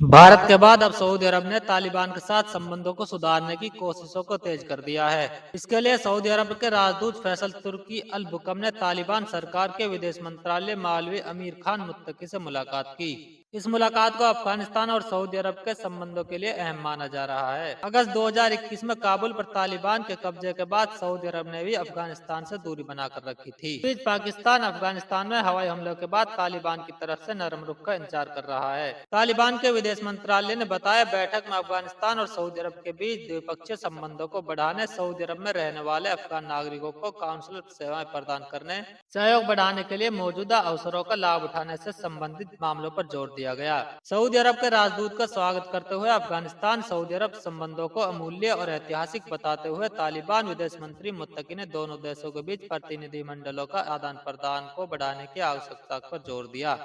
भारत के बाद अब सऊदी अरब ने तालिबान के साथ संबंधों को सुधारने की कोशिशों को तेज कर दिया है। इसके लिए सऊदी अरब के राजदूत फैसल तुर्की अल बुकम ने तालिबान सरकार के विदेश मंत्रालय मौलवी अमीर खान मुत्तकी से मुलाकात की। इस मुलाकात को अफगानिस्तान और सऊदी अरब के संबंधों के लिए अहम माना जा रहा है। अगस्त 2021 में काबुल पर तालिबान के कब्जे के बाद सऊदी अरब ने भी अफगानिस्तान से दूरी बनाकर रखी थी। इस बीच पाकिस्तान अफगानिस्तान में हवाई हमलों के बाद तालिबान की तरफ से नरम रुख का इंतजार कर रहा है। तालिबान के विदेश मंत्रालय ने बताया, बैठक में अफगानिस्तान और सऊदी अरब के बीच द्विपक्षीय संबंधों को बढ़ाने, सऊदी अरब में रहने वाले अफगान नागरिकों को काउंसलर सेवाएं प्रदान करने, सहयोग बढ़ाने के लिए मौजूदा अवसरों का लाभ उठाने से संबंधित मामलों पर जोर दिया गया। सऊदी अरब के राजदूत का स्वागत करते हुए अफगानिस्तान सऊदी अरब संबंधों को अमूल्य और ऐतिहासिक बताते हुए तालिबान विदेश मंत्री मुत्तकी ने दोनों देशों के बीच प्रतिनिधिमंडलों का आदान प्रदान को बढ़ाने की आवश्यकता पर जोर दिया।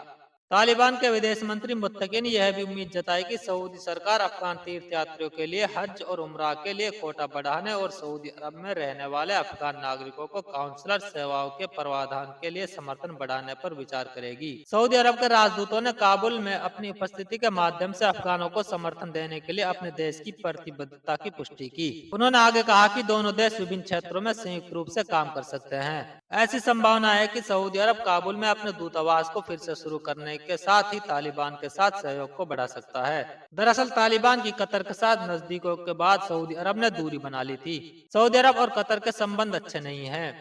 तालिबान के विदेश मंत्री मुत्तकी ने यह भी उम्मीद जताई कि सऊदी सरकार अफगान तीर्थयात्रियों के लिए हज और उमरा के लिए कोटा बढ़ाने और सऊदी अरब में रहने वाले अफगान नागरिकों को काउंसलर सेवाओं के प्रावधान के लिए समर्थन बढ़ाने पर विचार करेगी। सऊदी अरब के राजदूतों ने काबुल में अपनी उपस्थिति के माध्यम से अफगानों को समर्थन देने के लिए अपने देश की प्रतिबद्धता की पुष्टि की। उन्होंने आगे कहा कि दोनों देश विभिन्न क्षेत्रों में संयुक्त रूप से काम कर सकते हैं। ऐसी संभावना है कि सऊदी अरब काबुल में अपने दूतावास को फिर से शुरू करने के साथ ही तालिबान के साथ सहयोग को बढ़ा सकता है। दरअसल तालिबान की कतर के साथ नजदीकों के बाद सऊदी अरब ने दूरी बना ली थी। सऊदी अरब और कतर के संबंध अच्छे नहीं हैं।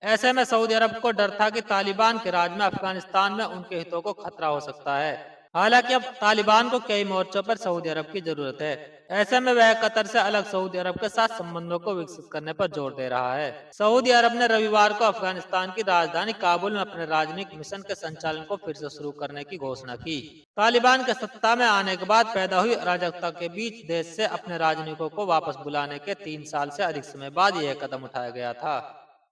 ऐसे में सऊदी अरब को डर था कि तालिबान के राज में अफगानिस्तान में उनके हितों को खतरा हो सकता है। हालांकि अब तालिबान को कई मोर्चों पर सऊदी अरब की जरूरत है। ऐसे में वह कतर से अलग सऊदी अरब के साथ संबंधों को विकसित करने पर जोर दे रहा है। सऊदी अरब ने रविवार को अफगानिस्तान की राजधानी काबुल में अपने राजनयिक मिशन के संचालन को फिर से शुरू करने की घोषणा की। तालिबान के सत्ता में आने के बाद पैदा हुई अराजकता के बीच देश से अपने राजनयिकों को वापस बुलाने के 3 साल से अधिक समय बाद यह कदम उठाया गया था।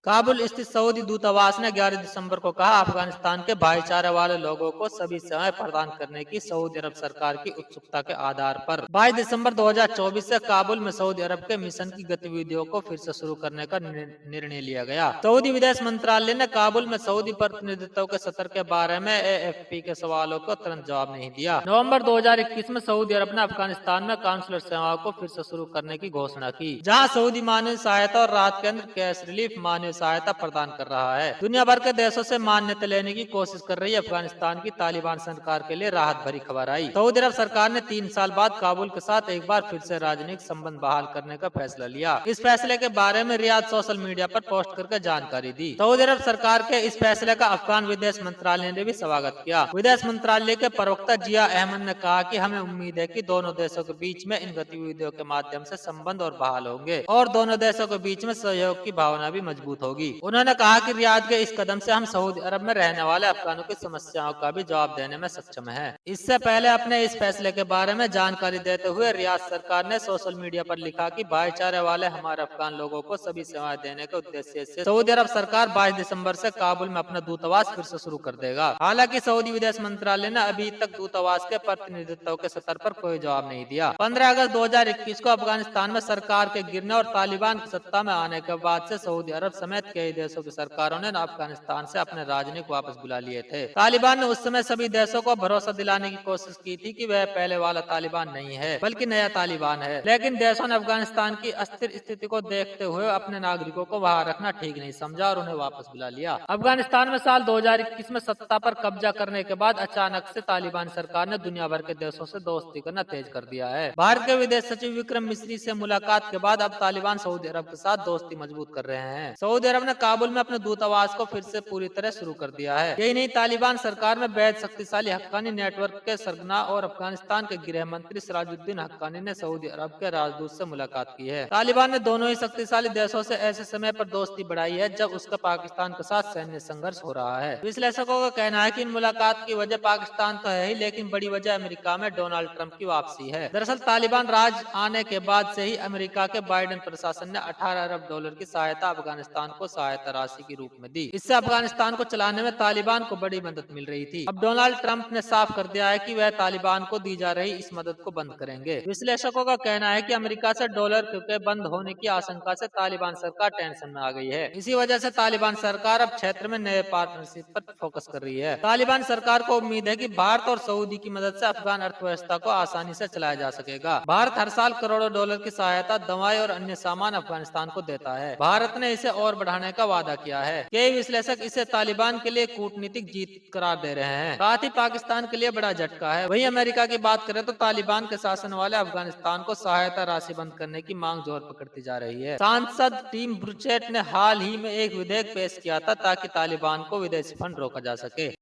काबुल स्थित सऊदी दूतावास ने 11 दिसंबर को कहा, अफगानिस्तान के भाईचारे वाले लोगों को सभी सेवाएं प्रदान करने की सऊदी अरब सरकार की उत्सुकता के आधार पर 22 दिसंबर 2024 से काबुल में सऊदी अरब के मिशन की गतिविधियों को फिर से शुरू करने का निर्णय लिया गया। सऊदी विदेश मंत्रालय ने काबुल में सऊदी प्रतिनिधित्व के सत्र के बारे में AFP के सवालों को तुरंत जवाब नहीं दिया। नवंबर 2021 में सऊदी अरब ने अफगानिस्तान में काउंसलर सेवाओं को फिर से शुरू करने की घोषणा की, जहाँ सऊदी मानवीय सहायता और राहत केंद्र कैश रिलीफ मानवीय सहायता प्रदान कर रहा है। दुनिया भर के देशों से मान्यता लेने की कोशिश कर रही अफगानिस्तान की तालिबान सरकार के लिए राहत भरी खबर आई। सऊदी अरब सरकार ने 3 साल बाद काबुल के साथ एक बार फिर से राजनयिक संबंध बहाल करने का फैसला लिया। इस फैसले के बारे में रियाद सोशल मीडिया पर पोस्ट करके जानकारी दी। सऊदी अरब सरकार के इस फैसले का अफगान विदेश मंत्रालय ने भी स्वागत किया। विदेश मंत्रालय के प्रवक्ता जिया अहमद ने कहा कि हमें उम्मीद है कि दोनों देशों के बीच में इन गतिविधियों के माध्यम से संबंध और बहाल होंगे और दोनों देशों के बीच में सहयोग की भावना भी मजबूत होगी। उन्होंने कहा कि रियाद के इस कदम से हम सऊदी अरब में रहने वाले अफगानों की समस्याओं का भी जवाब देने में सक्षम है। इससे पहले अपने इस फैसले के बारे में जानकारी देते हुए रियाद सरकार ने सोशल मीडिया पर लिखा कि भाईचारे वाले हमारे अफगान लोगों को सभी सेवाएं देने के उद्देश्य से सऊदी अरब सरकार 22 दिसंबर से काबुल में अपना दूतावास फिर से शुरू कर देगा। हालांकि सऊदी विदेश मंत्रालय ने अभी तक दूतावास के प्रतिनिधित्व के स्तर पर कोई जवाब नहीं दिया। 15 अगस्त 2021 को अफगानिस्तान में सरकार के गिरने और तालिबान की सत्ता में आने के बाद से सऊदी अरब समेत कई देशों की सरकारों ने अफगानिस्तान से अपने राजनयिक वापस बुला लिए थे। तालिबान ने उस समय सभी देशों को भरोसा दिलाने की कोशिश की थी कि वह पहले वाला तालिबान नहीं है बल्कि नया तालिबान है, लेकिन देशों ने अफगानिस्तान की अस्थिर स्थिति को देखते हुए अपने नागरिकों को वहां रखना ठीक नहीं समझा और उन्हें वापस बुला लिया। अफगानिस्तान में साल 2021 में सत्ता पर कब्जा करने के बाद अचानक से तालिबान सरकार ने दुनिया भर के देशों से दोस्ती करना तेज कर दिया है। भारत के विदेश सचिव विक्रम मिस्री से मुलाकात के बाद अब तालिबान सऊदी अरब के साथ दोस्ती मजबूत कर रहे हैं। सऊदी अरब ने काबुल में अपने दूतावास को फिर से पूरी तरह शुरू कर दिया है। यही नहीं, तालिबान सरकार में बेहद शक्तिशाली हक्कानी नेटवर्क के सरगना और अफगानिस्तान के गृह मंत्री सिराजुद्दीन हक्कानी ने सऊदी अरब के राजदूत से मुलाकात की है। तालिबान ने दोनों ही शक्तिशाली देशों से ऐसे समय पर दोस्ती बढ़ाई है जब उसका पाकिस्तान के साथ सैन्य संघर्ष हो रहा है। विश्लेषकों का कहना है कि इन मुलाकात की वजह पाकिस्तान तो है ही, लेकिन बड़ी वजह अमेरिका में डोनाल्ड ट्रंप की वापसी है। दरअसल तालिबान राज आने के बाद से ही अमेरिका के बाइडेन प्रशासन ने $18 अरब की सहायता अफगानिस्तान अफगानिस्तान को सहायता राशि के रूप में दी। इससे अफगानिस्तान को चलाने में तालिबान को बड़ी मदद मिल रही थी। अब डोनाल्ड ट्रंप ने साफ कर दिया है कि वह तालिबान को दी जा रही इस मदद को बंद करेंगे। विश्लेषकों का कहना है कि अमेरिका से डॉलर के बंद होने की आशंका से तालिबान सरकार टेंशन में आ गई है। इसी वजह से तालिबान सरकार अब क्षेत्र में नए पार्टनरशिप पर फोकस कर रही है। तालिबान सरकार को उम्मीद है कि भारत और सऊदी की मदद से अफगान अर्थव्यवस्था को आसानी से चलाया जा सकेगा। भारत हर साल करोड़ों डॉलर की सहायता, दवाएं और अन्य सामान अफगानिस्तान को देता है। भारत ने इसे और बढ़ाने का वादा किया है। कई विश्लेषक इसे तालिबान के लिए कूटनीतिक जीत करार दे रहे हैं। साथ ही पाकिस्तान के लिए बड़ा झटका है। वहीं अमेरिका की बात करें तो तालिबान के शासन वाले अफगानिस्तान को सहायता राशि बंद करने की मांग जोर पकड़ती जा रही है। सांसद टीम ब्रूचेट ने हाल ही में एक विधेयक पेश किया था ताकि तालिबान को विदेशी फंड रोका जा सके।